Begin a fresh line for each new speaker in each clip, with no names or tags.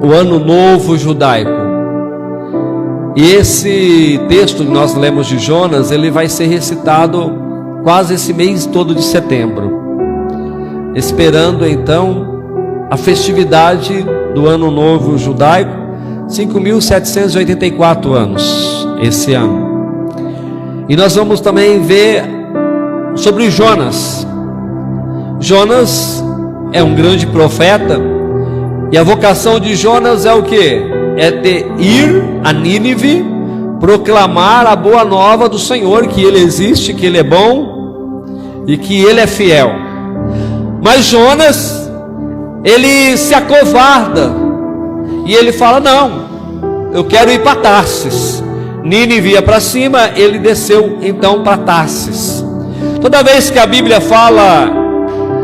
o Ano Novo Judaico. E esse texto que nós lemos de Jonas, ele vai ser recitado quase esse mês todo de setembro, esperando então a festividade do Ano Novo Judaico, 5.784 anos esse ano. E nós vamos também ver sobre Jonas. Jonas é um grande profeta, e a vocação de Jonas é o que? É de ir a Nínive, proclamar a boa nova do Senhor, que Ele existe, que Ele é bom e que Ele é fiel. Mas Jonas, ele se acovarda e ele fala: não, eu quero ir para Tarsis. Nínive ia para cima, ele desceu então para Tarsis. Toda vez que a Bíblia fala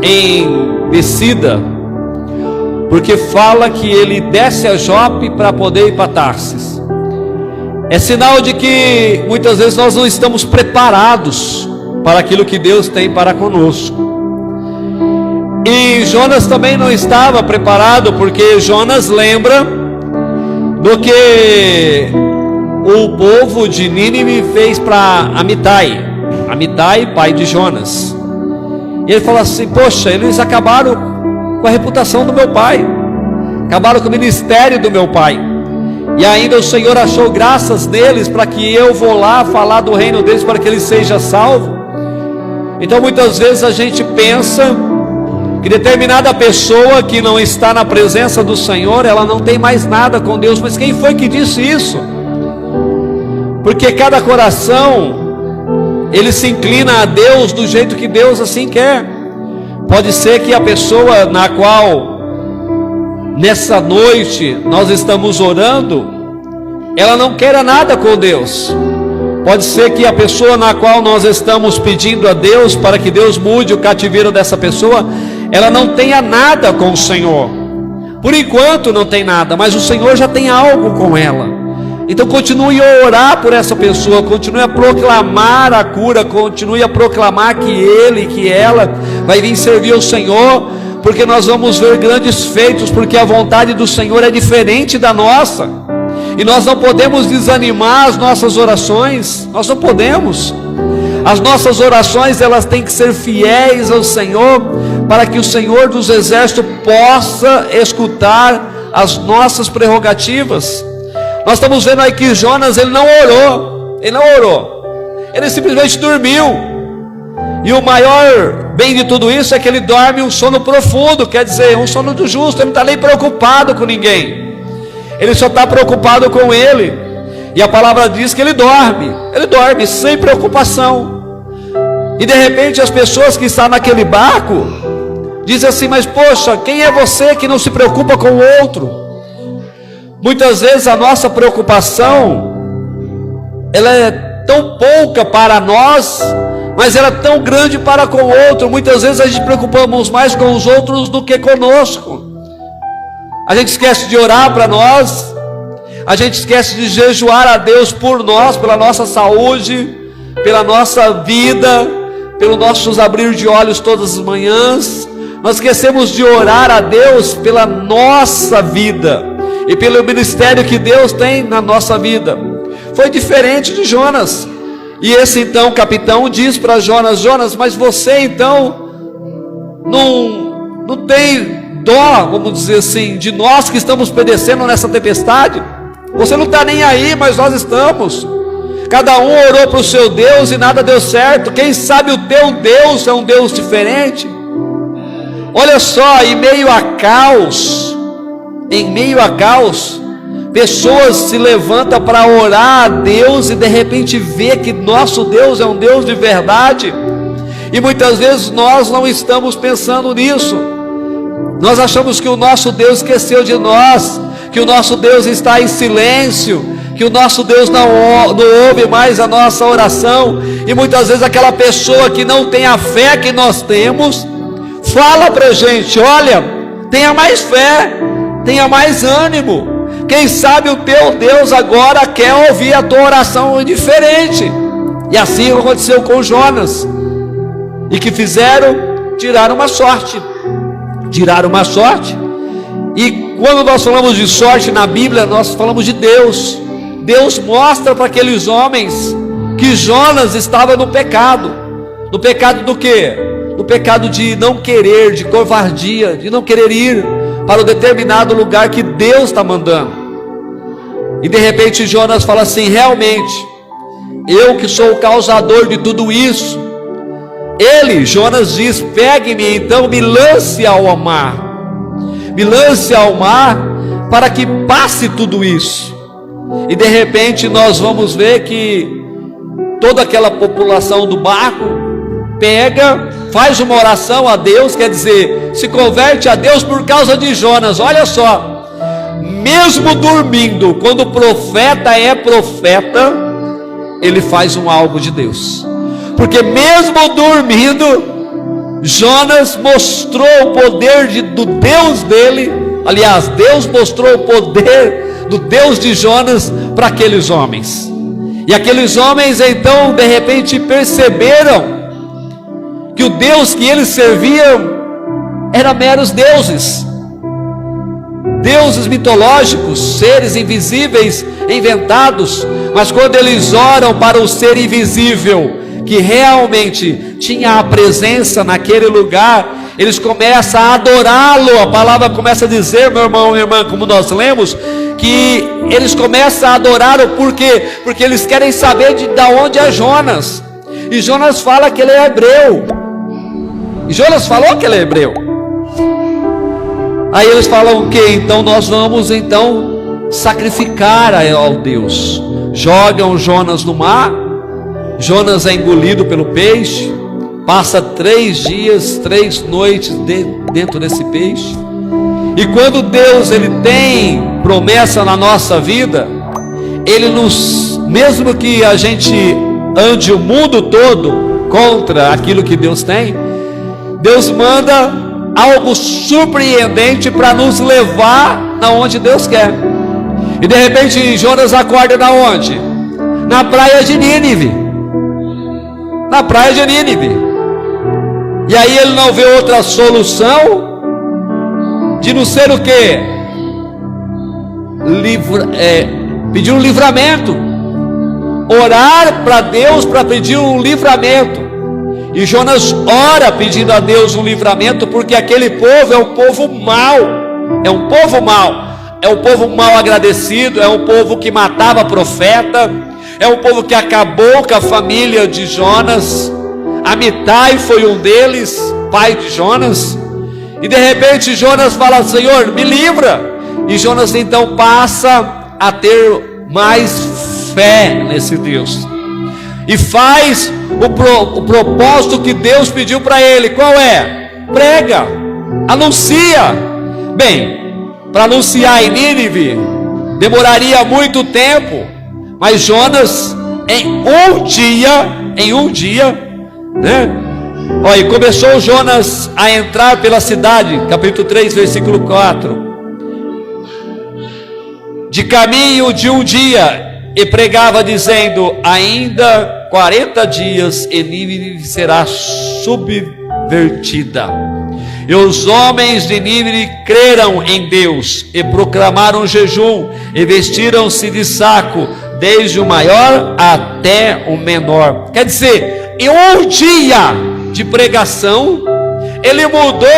em descida, porque fala que ele desce a Jope para poder ir para Tarsis, é sinal de que muitas vezes nós não estamos preparados para aquilo que Deus tem para conosco. E Jonas também não estava preparado, porque Jonas lembra do que o povo de Nínive fez para Amitai, pai de Jonas. E ele fala assim: poxa, eles acabaram com a reputação do meu pai, acabaram com o ministério do meu pai, e ainda o Senhor achou graças neles para que eu vou lá falar do reino deles, para que ele seja salvo. Então muitas vezes a gente pensa que determinada pessoa que não está na presença do Senhor, ela não tem mais nada com Deus. Mas quem foi que disse isso? Porque cada coração, ele se inclina a Deus do jeito que Deus assim quer. Pode ser que a pessoa na qual nessa noite nós estamos orando, ela não queira nada com Deus. Pode ser que a pessoa na qual nós estamos pedindo a Deus para que Deus mude o cativeiro dessa pessoa, ela não tenha nada com o Senhor. Por enquanto não tem nada, mas o Senhor já tem algo com ela. Então continue a orar por essa pessoa, continue a proclamar a cura, continue a proclamar que ele, que ela vai vir servir ao Senhor, porque nós vamos ver grandes feitos, porque a vontade do Senhor é diferente da nossa. E nós não podemos desanimar as nossas orações, nós não podemos. As nossas orações, elas têm que ser fiéis ao Senhor, para que o Senhor dos Exércitos possa escutar as nossas prerrogativas. Nós estamos vendo aí que Jonas, ele não orou, ele simplesmente dormiu. E o maior bem de tudo isso é que ele dorme um sono profundo, quer dizer, um sono do justo. Ele não está nem preocupado com ninguém, ele só está preocupado com ele. E a palavra diz que ele dorme sem preocupação. E de repente as pessoas que estão naquele barco dizem assim: mas poxa, quem é você que não se preocupa com o outro? Muitas vezes a nossa preocupação, ela é tão pouca para nós, mas ela é tão grande para com o outro. Muitas vezes a gente preocupamos mais com os outros do que conosco. A gente esquece de orar para nós, a gente esquece de jejuar a Deus por nós, pela nossa saúde, pela nossa vida, pelos nossos abrir de olhos todas as manhãs. Nós esquecemos de orar a Deus pela nossa vida e pelo ministério que Deus tem na nossa vida. Foi diferente de Jonas. E esse então capitão diz para Jonas: Jonas, mas você então não tem dó, vamos dizer assim, de nós que estamos padecendo nessa tempestade? Você não está nem aí, mas nós estamos. Cada um orou para o seu Deus e nada deu certo. Quem sabe o teu Deus é um Deus diferente? Olha só, em meio a caos, pessoas se levantam para orar a Deus e de repente vê que nosso Deus é um Deus de verdade. E muitas vezes nós não estamos pensando nisso. Nós achamos que o nosso Deus esqueceu de nós, que o nosso Deus está em silêncio, que o nosso Deus não ouve mais a nossa oração. E muitas vezes aquela pessoa que não tem a fé que nós temos, fala para a gente: olha, tenha mais fé, tenha mais ânimo. Quem sabe o teu Deus agora quer ouvir a tua oração diferente. E assim aconteceu com Jonas. E que fizeram? Tiraram uma sorte. E quando nós falamos de sorte na Bíblia, nós falamos de Deus. Deus mostra para aqueles homens que Jonas estava no pecado. No pecado do quê? No pecado de não querer, de covardia, de não querer ir para o determinado lugar que Deus está mandando. E de repente Jonas fala assim: realmente, eu que sou o causador de tudo isso. Ele, Jonas, diz: pegue-me então, me lance ao mar. Me lance ao mar para que passe tudo isso. E de repente nós vamos ver que toda aquela população do barco pega, faz uma oração a Deus, quer dizer, se converte a Deus por causa de Jonas. Olha só, mesmo dormindo, quando o profeta é profeta, ele faz um algo de Deus, porque mesmo dormindo, Jonas mostrou o poder do Deus dele. Aliás, Deus mostrou o poder do Deus de Jonas para aqueles homens. E aqueles homens então de repente perceberam que o Deus que eles serviam era meros deuses, deuses mitológicos, seres invisíveis inventados. Mas quando eles oram para o ser invisível, que realmente tinha a presença naquele lugar, eles começam a adorá-lo. A palavra começa a dizer, meu irmão, minha irmã, como nós lemos, que eles começam a adorá-lo. Por quê? Porque eles querem saber de onde é Jonas. E Jonas fala que ele é hebreu. E Jonas falou que ele é hebreu. Aí eles falam o quê? Então nós vamos sacrificar ao Deus. Jogam Jonas no mar. Jonas é engolido pelo peixe. Passa 3 dias, 3 noites dentro desse peixe. E quando Deus ele tem promessa na nossa vida, ele nos, mesmo que a gente ande o mundo todo contra aquilo que Deus tem, Deus manda algo surpreendente para nos levar na onde Deus quer. E de repente Jonas acorda na onde? Na praia de Nínive. Na praia de Nínive. E aí ele não vê outra solução de não ser o quê? Pedir um livramento. Orar para Deus para pedir um livramento. E Jonas ora pedindo a Deus um livramento, porque aquele povo é um povo mau. É um povo mau. É um povo mal agradecido. É um povo que matava profeta. É um povo que acabou com a família de Jonas. Amitai foi um deles, pai de Jonas. E de repente Jonas fala: Senhor, me livra. E Jonas então passa a ter mais fé nesse Deus. E faz o propósito que Deus pediu para ele. Qual é? Prega, anuncia. Bem, para anunciar em Nínive demoraria muito tempo. Mas Jonas, em um dia, né? Olha, começou Jonas a entrar pela cidade, capítulo 3, versículo 4. De caminho de um dia, e pregava dizendo: ainda 40 dias e Nínive será subvertida. E os homens de Nínive creram em Deus e proclamaram jejum e vestiram-se de saco, desde o maior até o menor. Quer dizer, em um dia de pregação, ele mudou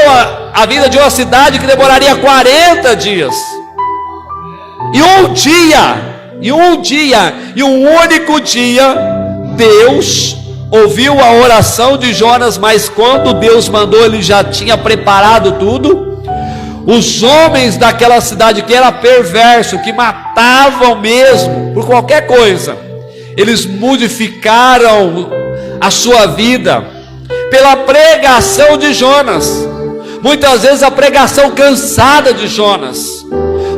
a vida de uma cidade que demoraria 40 dias. E um único dia, Deus ouviu a oração de Jonas. Mas quando Deus mandou, ele já tinha preparado tudo. Os homens daquela cidade, que era perverso, que matavam mesmo por qualquer coisa, eles modificaram a sua vida pela pregação de Jonas. Muitas vezes a pregação cansada de Jonas.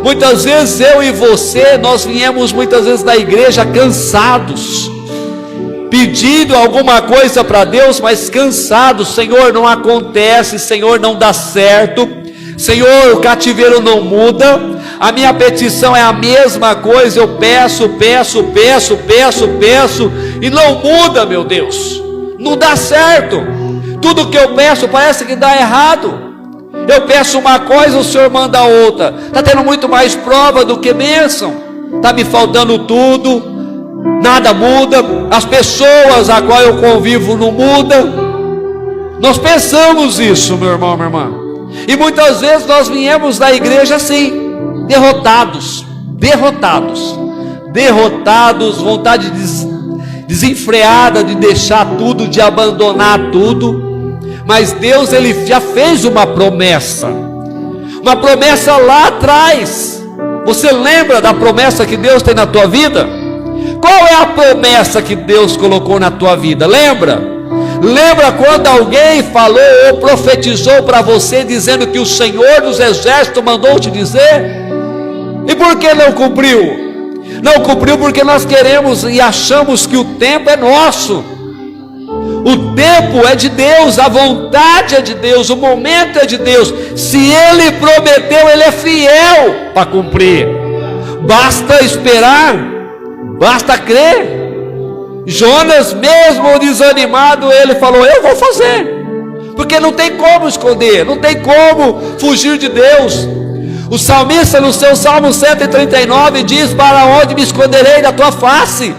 Muitas vezes eu e você, nós viemos muitas vezes da igreja cansados, pedindo alguma coisa para Deus, mas cansados. Senhor, não acontece. Senhor, não dá certo. Senhor, o cativeiro não muda. A minha petição é a mesma coisa. Eu peço e não muda, meu Deus. Não dá certo. Tudo que eu peço parece que dá errado. Eu peço uma coisa, o Senhor manda outra. Está tendo muito mais prova do que bênção. Está me faltando tudo, nada muda. As pessoas a qual eu convivo não mudam. Nós pensamos isso, meu irmão, minha irmã. E muitas vezes nós viemos da igreja assim, derrotados, vontade desenfreada de deixar tudo, de abandonar tudo. Mas Deus, Ele já fez uma promessa lá atrás. Você lembra da promessa que Deus tem na tua vida? Qual é a promessa que Deus colocou na tua vida? Lembra quando alguém falou ou profetizou para você, dizendo que o Senhor dos Exércitos mandou te dizer? E por que não cumpriu? Não cumpriu porque nós queremos e achamos que o tempo é nosso. O tempo é de Deus, a vontade é de Deus, o momento é de Deus. Se Ele prometeu, Ele é fiel para cumprir. Basta esperar, basta crer. Jonas, mesmo desanimado, ele falou: eu vou fazer, porque não tem como esconder, não tem como fugir de Deus. O salmista, no seu Salmo 139, diz: para onde me esconderei da tua face?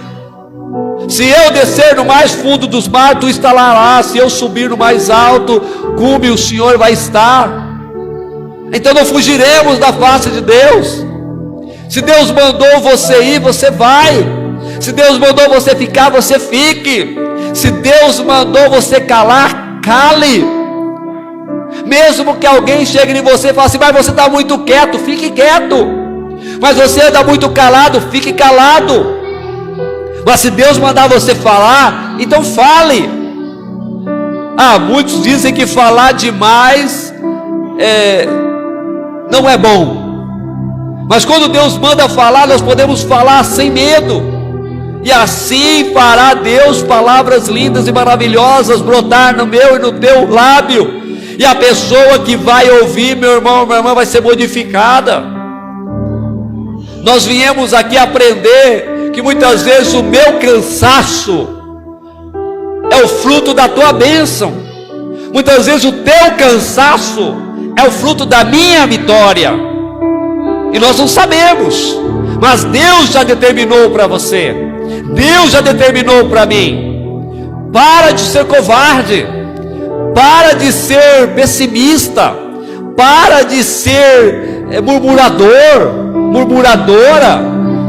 Se eu descer no mais fundo dos mares, tu estarás. Se eu subir no mais alto cume, o Senhor vai estar. Então não fugiremos da face de Deus. Se Deus mandou você ir, você vai. Se Deus mandou você ficar, você fique. Se Deus mandou você calar, cale. Mesmo que alguém chegue em você e fale assim: mas você está muito quieto, fique quieto. Mas você anda muito calado, fique calado. Mas se Deus mandar você falar, então fale. Muitos dizem que falar demais não é bom. Mas quando Deus manda falar, nós podemos falar sem medo. E assim fará Deus palavras lindas e maravilhosas brotar no meu e no teu lábio. E a pessoa que vai ouvir, meu irmão, minha irmã, vai ser modificada. Nós viemos aqui aprender que muitas vezes o meu cansaço é o fruto da tua bênção. Muitas vezes o teu cansaço é o fruto da minha vitória. E nós não sabemos, mas Deus já determinou para você. Deus já determinou para mim. Para de ser covarde, para de ser pessimista, para de ser murmuradora.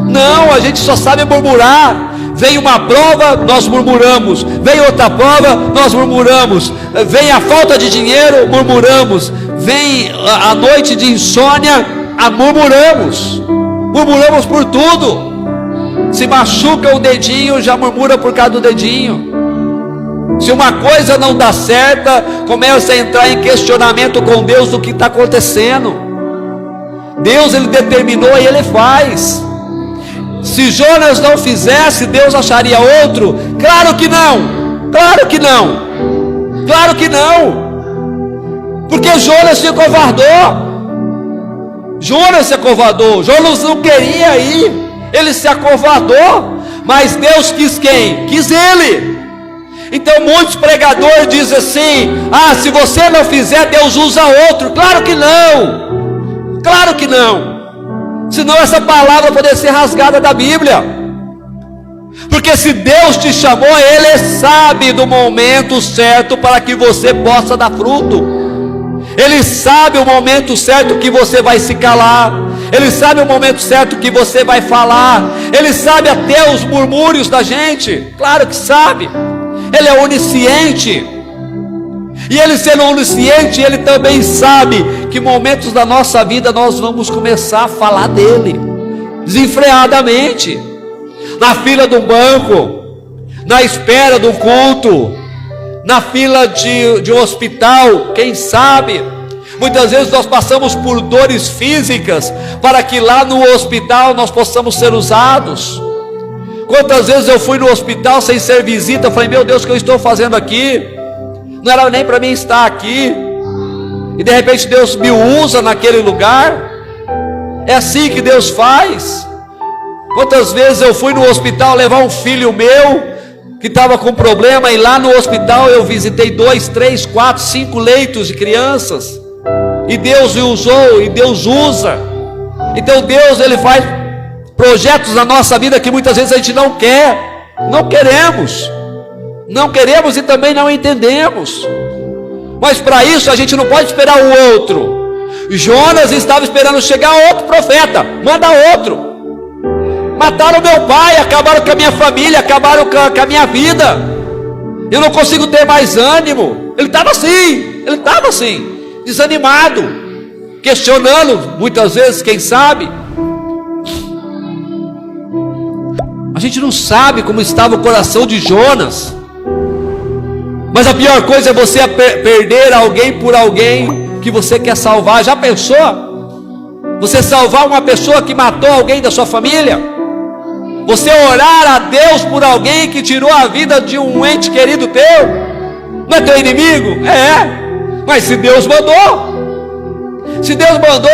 Não, a gente só sabe murmurar. Vem uma prova, nós murmuramos. Vem outra prova, nós murmuramos. Vem a falta de dinheiro, murmuramos. Vem a noite de insônia, murmuramos. Murmuramos por tudo. Se machuca o dedinho, já murmura por causa do dedinho. Se uma coisa não dá certa, começa a entrar em questionamento com Deus do que está acontecendo. Deus, Ele determinou e Ele faz. Se Jonas não fizesse, Deus acharia outro? Claro que não, claro que não, claro que não. Porque Jonas se acovardou. Jonas não queria ir, ele se acovardou. Mas Deus quis quem? Quis ele. Então muitos pregadores dizem assim: se você não fizer, Deus usa outro. Claro que não, claro que não. Senão essa palavra poderia ser rasgada da Bíblia. Porque se Deus te chamou, Ele sabe do momento certo para que você possa dar fruto. Ele sabe o momento certo que você vai se calar. Ele sabe o momento certo que você vai falar. Ele sabe até os murmúrios da gente. Claro que sabe. Ele é onisciente. E Ele sendo onisciente, Ele também sabe que momentos da nossa vida nós vamos começar a falar dEle desenfreadamente, na fila do banco, na espera do culto, na fila de um hospital, quem sabe. Muitas vezes nós passamos por dores físicas para que lá no hospital nós possamos ser usados. Quantas vezes eu fui no hospital sem ser visita, falei: meu Deus, o que eu estou fazendo aqui? Não era nem para mim estar aqui. E de repente Deus me usa naquele lugar. É assim que Deus faz. Quantas vezes eu fui no hospital levar um filho meu que estava com problema, e lá no hospital eu visitei 2, 3, 4, 5 leitos de crianças. e Deus o usou, e Deus usa. Então Deus, Ele faz projetos na nossa vida que muitas vezes a gente não quer, não queremos e também não entendemos. Mas para isso a gente não pode esperar o outro. Jonas estava esperando chegar outro profeta, manda outro. Mataram meu pai, acabaram com a minha família, acabaram com a minha vida. Eu não consigo ter mais ânimo. Ele estava assim, desanimado, questionando, muitas vezes, quem sabe. A gente não sabe como estava o coração de Jonas. Mas a pior coisa é você perder alguém por alguém que você quer salvar. Já pensou? Você salvar uma pessoa que matou alguém da sua família? Você orar a Deus por alguém que tirou a vida de um ente querido teu? Não é teu inimigo? É. Mas se Deus mandou,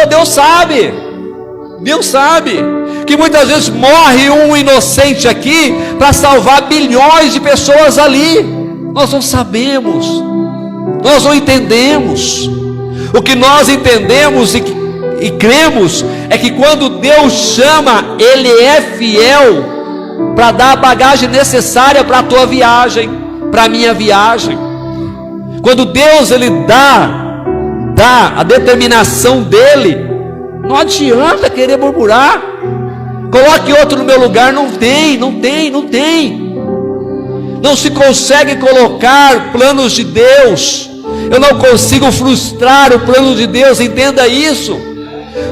Deus sabe. Deus sabe que muitas vezes morre um inocente aqui para salvar bilhões de pessoas ali. Nós não sabemos, nós não entendemos. O que nós entendemos e cremos é que quando Deus chama, Ele é fiel para dar a bagagem necessária para a tua viagem, para a minha viagem. Quando Deus Ele dá a determinação dEle, não adianta querer murmurar. Coloque outro no meu lugar, não tem. Não se consegue colocar planos de Deus. Eu não consigo frustrar o plano de Deus, entenda isso.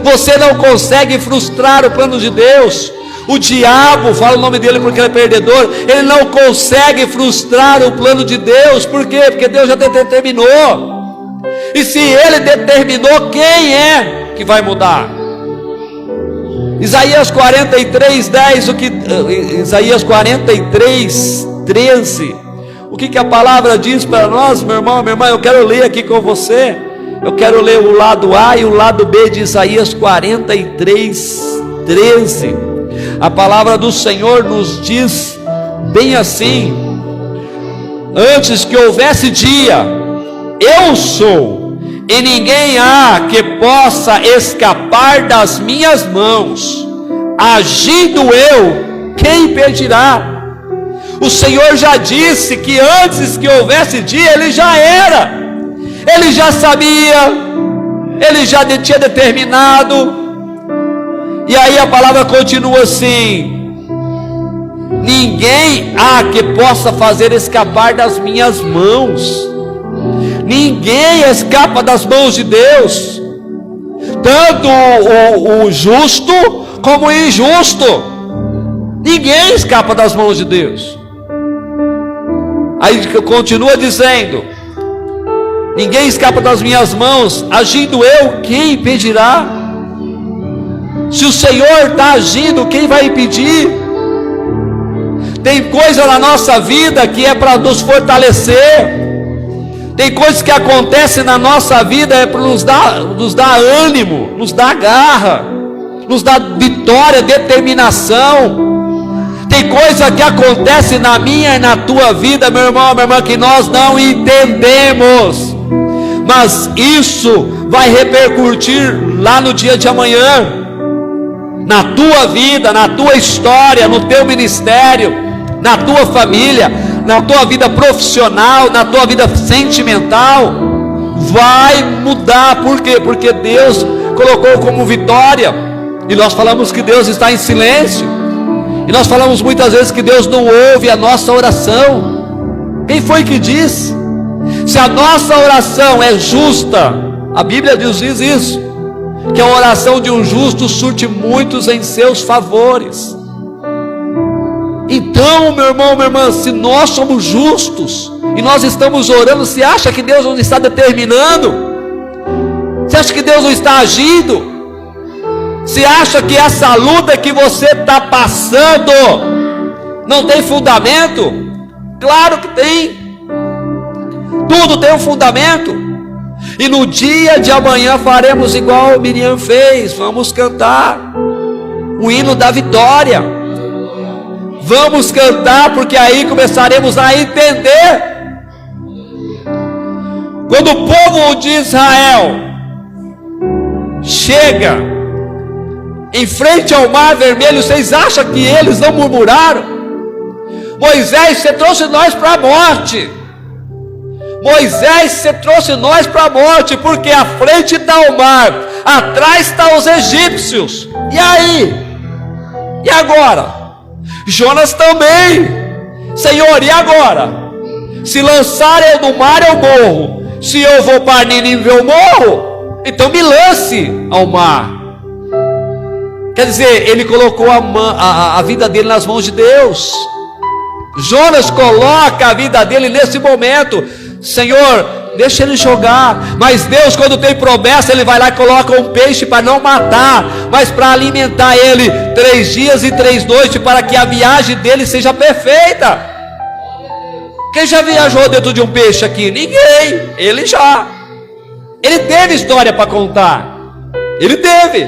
Você não consegue frustrar o plano de Deus. O diabo, fala o nome dele porque ele é perdedor, ele não consegue frustrar o plano de Deus. Por quê? Porque Deus já determinou. E se Ele determinou, quem é que vai mudar? Isaías 43:10, Isaías 43:13, o que a palavra diz para nós, meu irmão, minha irmã? Eu quero ler aqui com você. Eu quero ler o lado A e o lado B de Isaías 43:13. A palavra do Senhor nos diz bem assim: antes que houvesse dia, eu sou, e ninguém há que possa escapar das minhas mãos. Agindo eu, quem impedirá? O Senhor já disse que antes que houvesse dia, Ele já era, Ele já sabia, Ele já tinha determinado. E aí a palavra continua assim: ninguém há que possa fazer escapar das minhas mãos. Ninguém escapa das mãos de Deus, tanto o justo como o injusto. Ninguém escapa das mãos de Deus. Aí continua dizendo: ninguém escapa das minhas mãos. Agindo eu, quem impedirá? Se o Senhor está agindo, quem vai impedir? Tem coisa na nossa vida que é para nos fortalecer. Tem coisas que acontecem na nossa vida é para nos dar ânimo, nos dar garra, nos dar vitória, determinação. Tem coisa que acontece na minha e na tua vida, meu irmão, minha irmã, que nós não entendemos, mas isso vai repercutir lá no dia de amanhã, na tua vida, na tua história, no teu ministério, na tua família, na tua vida profissional, na tua vida sentimental. Vai mudar. Por quê? Porque Deus colocou como vitória. E nós falamos que Deus está em silêncio, e nós falamos muitas vezes que Deus não ouve a nossa oração. Quem foi que disse? Se a nossa oração é justa, a Bíblia diz isso, que a oração de um justo surte muitos em seus favores. Então, meu irmão, minha irmã, se nós somos justos e nós estamos orando, você acha que Deus não está determinando? Você acha que Deus não está agindo? Você acha que essa luta que você está passando não tem fundamento? Claro que tem. Tudo tem um fundamento. E no dia de amanhã faremos igual Miriam fez. Vamos cantar o hino da vitória. Vamos cantar, porque aí começaremos a entender. Quando o povo de Israel chega em frente ao mar vermelho, vocês acham que eles não murmuraram? Moisés, você trouxe nós para a morte. Moisés, você trouxe nós para a morte, porque à frente está o mar, atrás estão os egípcios. E aí? E agora? Jonas também. Senhor, e agora? Se lançar eu no mar, eu morro. Se eu vou para Nínive, eu morro. Então me lance ao mar. Quer dizer, ele colocou a vida dele nas mãos de Deus. Jonas coloca a vida dele nesse momento. Senhor, deixa ele jogar. Mas Deus, quando tem promessa, ele vai lá e coloca um peixe para não matar, mas para alimentar ele 3 dias e 3 noites, para que a viagem dele seja perfeita. Quem já viajou dentro de um peixe aqui? Ninguém. Ele já. Ele teve história para contar. Ele teve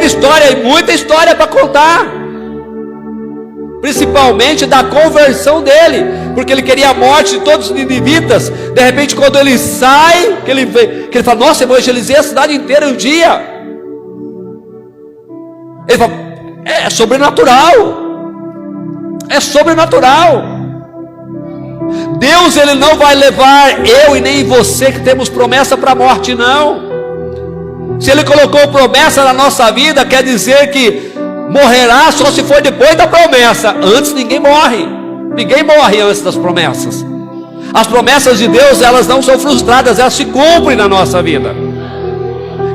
história, e muita história para contar. Principalmente da conversão dele, porque ele queria a morte de todos os ninivitas. De repente, quando ele sai, que ele fala: nossa, eu evangelizei a cidade inteira em um dia. Ele fala: é sobrenatural. É sobrenatural. Deus, ele não vai levar eu e nem você que temos promessa para a morte, não. Se ele colocou promessa na nossa vida, quer dizer que morrerá só se for depois da promessa. Antes ninguém morre. Ninguém morre antes das promessas. As promessas de Deus, elas não são frustradas, elas se cumprem na nossa vida.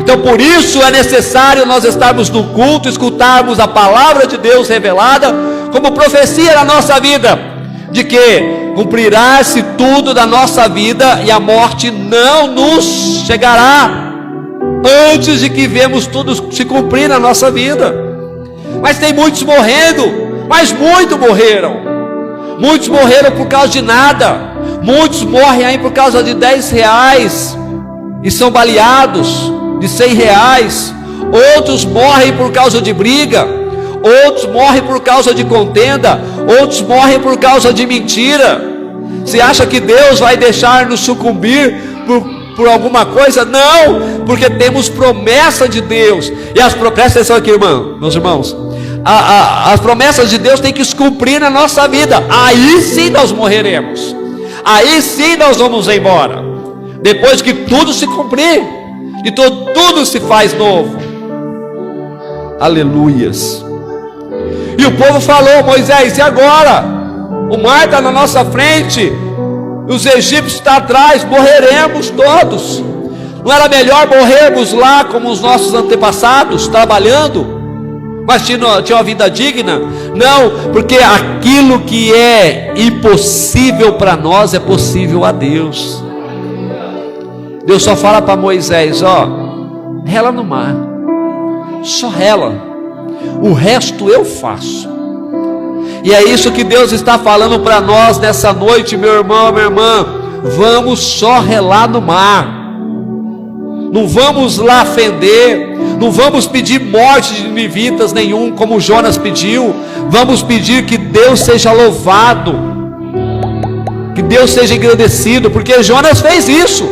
Então por isso é necessário nós estarmos no culto, escutarmos a palavra de Deus revelada como profecia na nossa vida, de que cumprirá-se tudo da nossa vida e a morte não nos chegará antes de que vemos tudo se cumprir na nossa vida. Mas tem muitos morrendo, mas muitos morreram. Muitos morreram por causa de nada. Muitos morrem aí por causa de 10 reais e são baleados, de 100 reais. Outros morrem por causa de briga. Outros morrem por causa de contenda. Outros morrem por causa de mentira. Você acha que Deus vai deixar nos sucumbir por alguma coisa? Não, porque temos promessa de Deus. E as promessas, presta atenção aqui, meus irmãos, as promessas de Deus têm que se cumprir na nossa vida. Aí sim nós morreremos. Aí sim nós vamos embora. Depois que tudo se cumprir, e tudo se faz novo. Aleluias. E o povo falou: Moisés, e agora? O mar está na nossa frente, os egípcios estão atrás, morreremos todos. Não era melhor morrermos lá como os nossos antepassados, trabalhando, mas tinha uma vida digna? Não, porque aquilo que é impossível para nós é possível a Deus. Deus só fala para Moisés: ó, rela no mar, só rela, o resto eu faço. E é isso que Deus está falando para nós nessa noite, meu irmão, minha irmã. Vamos só relar no mar. Não vamos lá fender. Não vamos pedir morte de ninivitas nenhum, como Jonas pediu. Vamos pedir que Deus seja louvado, que Deus seja engrandecido, porque Jonas fez isso.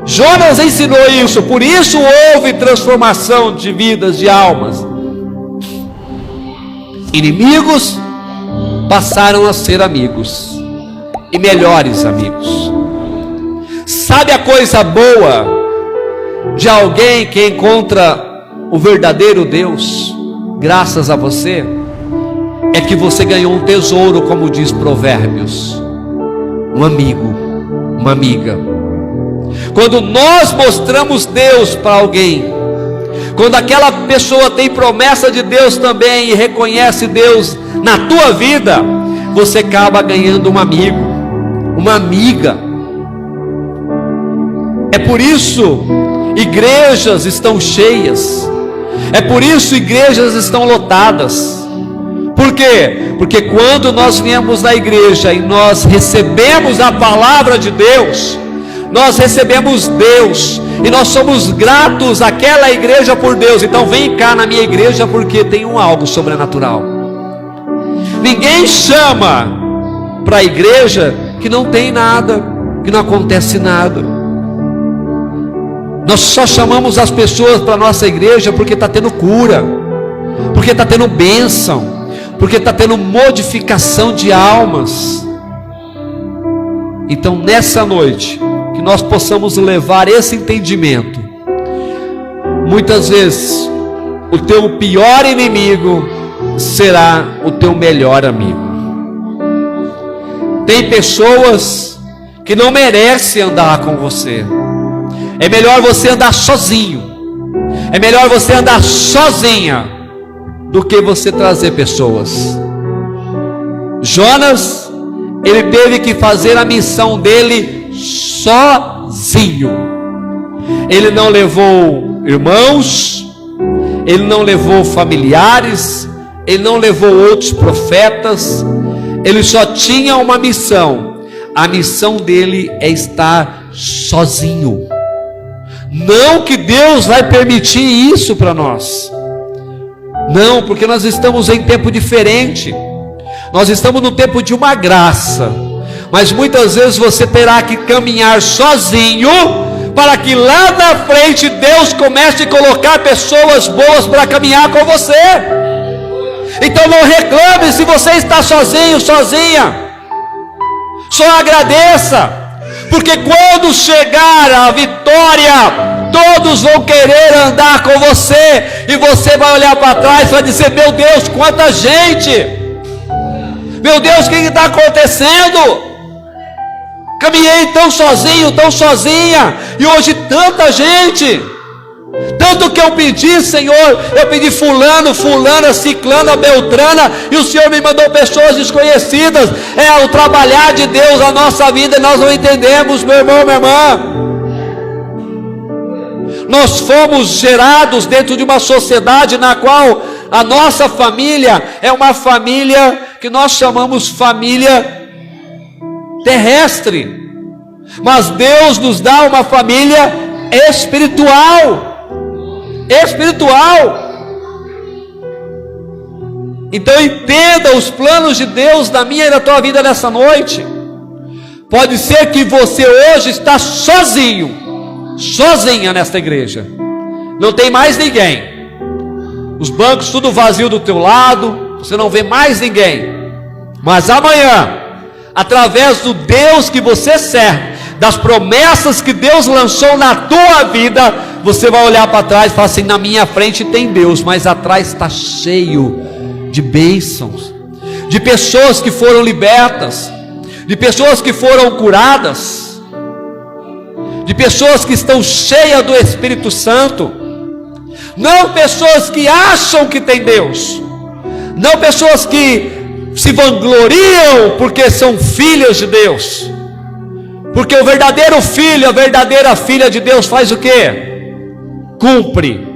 Jonas ensinou isso. Por isso houve transformação de vidas, de almas. Inimigos passaram a ser amigos, e melhores amigos. Sabe a coisa boa de alguém que encontra o verdadeiro Deus, graças a você? É que você ganhou um tesouro, como diz Provérbios, um amigo, uma amiga. Quando nós mostramos Deus para alguém, quando aquela pessoa tem promessa de Deus também e reconhece Deus na tua vida, você acaba ganhando um amigo, uma amiga. É por isso igrejas estão cheias, é por isso igrejas estão lotadas. Por quê? Porque quando nós viemos na igreja e nós recebemos a palavra de Deus, nós recebemos Deus, e nós somos gratos àquela igreja por Deus. Então vem cá na minha igreja, porque tem algo sobrenatural. Ninguém chama para a igreja que não tem nada, que não acontece nada. Nós só chamamos as pessoas para a nossa igreja porque está tendo cura, porque está tendo bênção, porque está tendo modificação de almas. Então nessa noite, que nós possamos levar esse entendimento. Muitas vezes o teu pior inimigo será o teu melhor amigo. Tem pessoas que não merecem andar com você. É melhor você andar sozinho, é melhor você andar sozinha do que você trazer pessoas. Jonas, ele teve que fazer a missão dele sozinho. Ele não levou irmãos, ele não levou familiares, ele não levou outros profetas. Ele só tinha uma missão. A missão dele é estar sozinho. Não que Deus vai permitir isso para nós, não, porque nós estamos em tempo diferente. Nós estamos no tempo de uma graça, mas muitas vezes você terá que caminhar sozinho, para que lá na frente Deus comece a colocar pessoas boas para caminhar com você. Então não reclame se você está sozinho, sozinha. Só agradeça, porque quando chegar a vitória, todos vão querer andar com você, e você vai olhar para trás e vai dizer: meu Deus, quanta gente! Meu Deus, o que está acontecendo? Caminhei tão sozinho, tão sozinha, e hoje tanta gente. Tanto que eu pedi, Senhor, eu pedi fulano, fulana, ciclana, beltrana, e o Senhor me mandou pessoas desconhecidas. É o trabalhar de Deus na nossa vida, e nós não entendemos, meu irmão, minha irmã. Nós fomos gerados dentro de uma sociedade na qual a nossa família é uma família que nós chamamos família terrestre, mas Deus nos dá uma família espiritual. Então entenda os planos de Deus na minha e na tua vida nessa noite. Pode ser que você hoje está sozinho, sozinha nesta igreja, não tem mais ninguém, os bancos tudo vazio do teu lado, você não vê mais ninguém, mas amanhã, através do Deus que você serve, das promessas que Deus lançou na tua vida, você vai olhar para trás e falar assim: na minha frente tem Deus, mas atrás está cheio de bênçãos, de pessoas que foram libertas, de pessoas que foram curadas, de pessoas que estão cheias do Espírito Santo. Não pessoas que acham que tem Deus, não pessoas que se vangloriam porque são filhas de Deus, porque o verdadeiro filho, a verdadeira filha de Deus faz o quê? Cumpre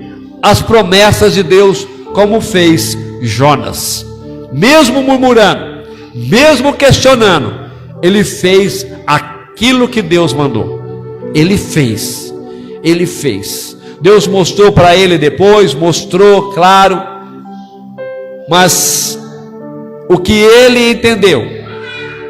as promessas de Deus, como fez Jonas. Mesmo murmurando, mesmo questionando, ele fez aquilo que Deus mandou. Ele fez. Deus mostrou para ele depois, mostrou, claro, mas o que ele entendeu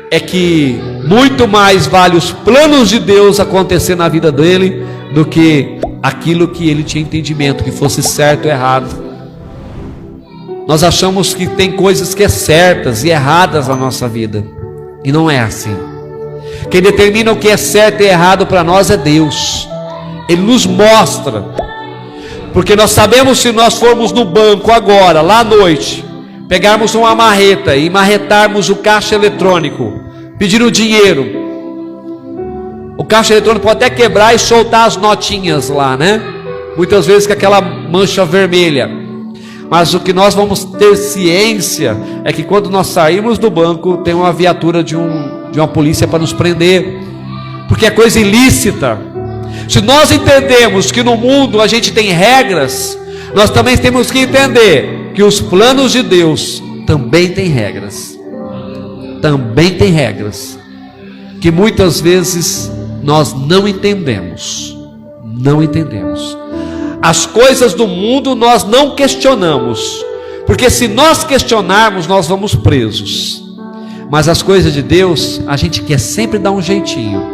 é que muito mais vale os planos de Deus acontecer na vida dele do que aquilo que ele tinha entendimento, que fosse certo ou errado. Nós achamos que tem coisas que é certas e erradas na nossa vida, e não é assim. Quem determina o que é certo e errado para nós é Deus. Ele nos mostra, porque nós sabemos, se nós formos no banco agora, lá à noite, pegarmos uma marreta e marretarmos o caixa eletrônico, pedindo dinheiro, o caixa eletrônico pode até quebrar e soltar as notinhas lá, né? Muitas vezes com aquela mancha vermelha. Mas o que nós vamos ter ciência é que quando nós sairmos do banco, tem uma viatura de uma polícia para nos prender, porque é coisa ilícita. Se nós entendemos que no mundo a gente tem regras, nós também temos que entender que os planos de Deus também têm regras. Também tem regras que muitas vezes nós não entendemos. As coisas do mundo nós não questionamos, porque se nós questionarmos, nós vamos presos. Mas as coisas de Deus, a gente quer sempre dar um jeitinho.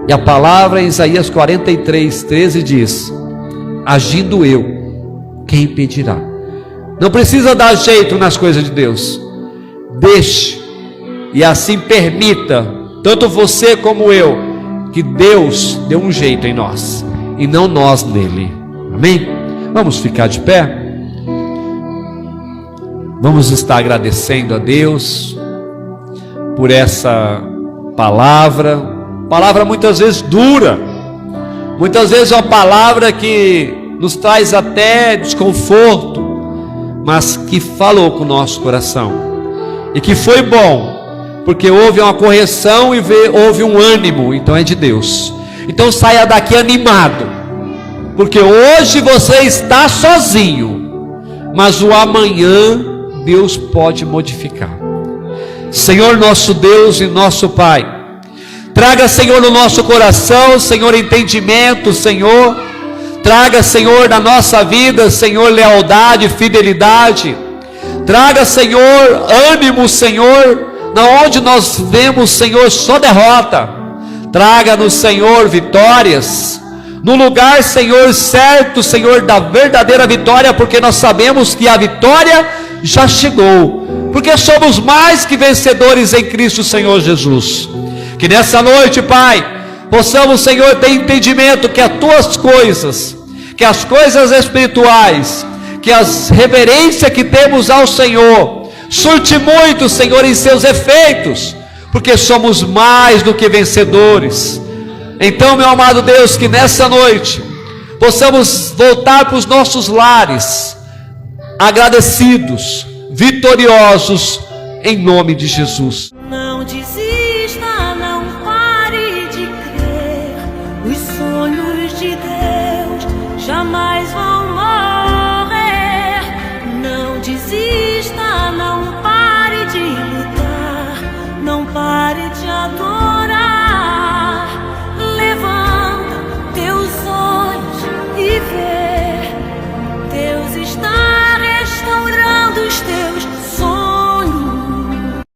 E a palavra em Isaías 43:13 diz: agindo eu, quem impedirá? Não precisa dar jeito nas coisas de Deus. Deixe, e assim permita, tanto você como eu, que Deus dê um jeito em nós, e não nós nele. Amém? Vamos ficar de pé? Vamos estar agradecendo a Deus por essa palavra muitas vezes dura, muitas vezes é uma palavra que nos traz até desconforto, mas que falou com o nosso coração, e que foi bom, porque houve uma correção e houve um ânimo, então é de Deus. Então saia daqui animado, porque hoje você está sozinho, mas o amanhã Deus pode modificar. Senhor nosso Deus e nosso Pai, traga, Senhor, no nosso coração, Senhor, entendimento, Senhor. Traga, Senhor, na nossa vida, Senhor, lealdade, fidelidade. Traga, Senhor, ânimo, Senhor, na onde nós vemos, Senhor, só derrota. Traga-nos, Senhor, vitórias. No lugar, Senhor, certo, Senhor, da verdadeira vitória, porque nós sabemos que a vitória já chegou. Porque somos mais que vencedores em Cristo, Senhor Jesus. Que nessa noite, Pai, possamos, Senhor, ter entendimento que as tuas coisas, que as coisas espirituais, que as reverências que temos ao Senhor, surte muito, Senhor, em seus efeitos, porque somos mais do que vencedores. Então, meu amado Deus, que nessa noite possamos voltar para os nossos lares, agradecidos, vitoriosos, em nome de Jesus.
Não desista, não pare de crer. Os sonhos de Deus jamais vão morrer. Não desista, não pare de lutar, não pare de adorar. Levanta teus olhos e vê, Deus está restaurando os teus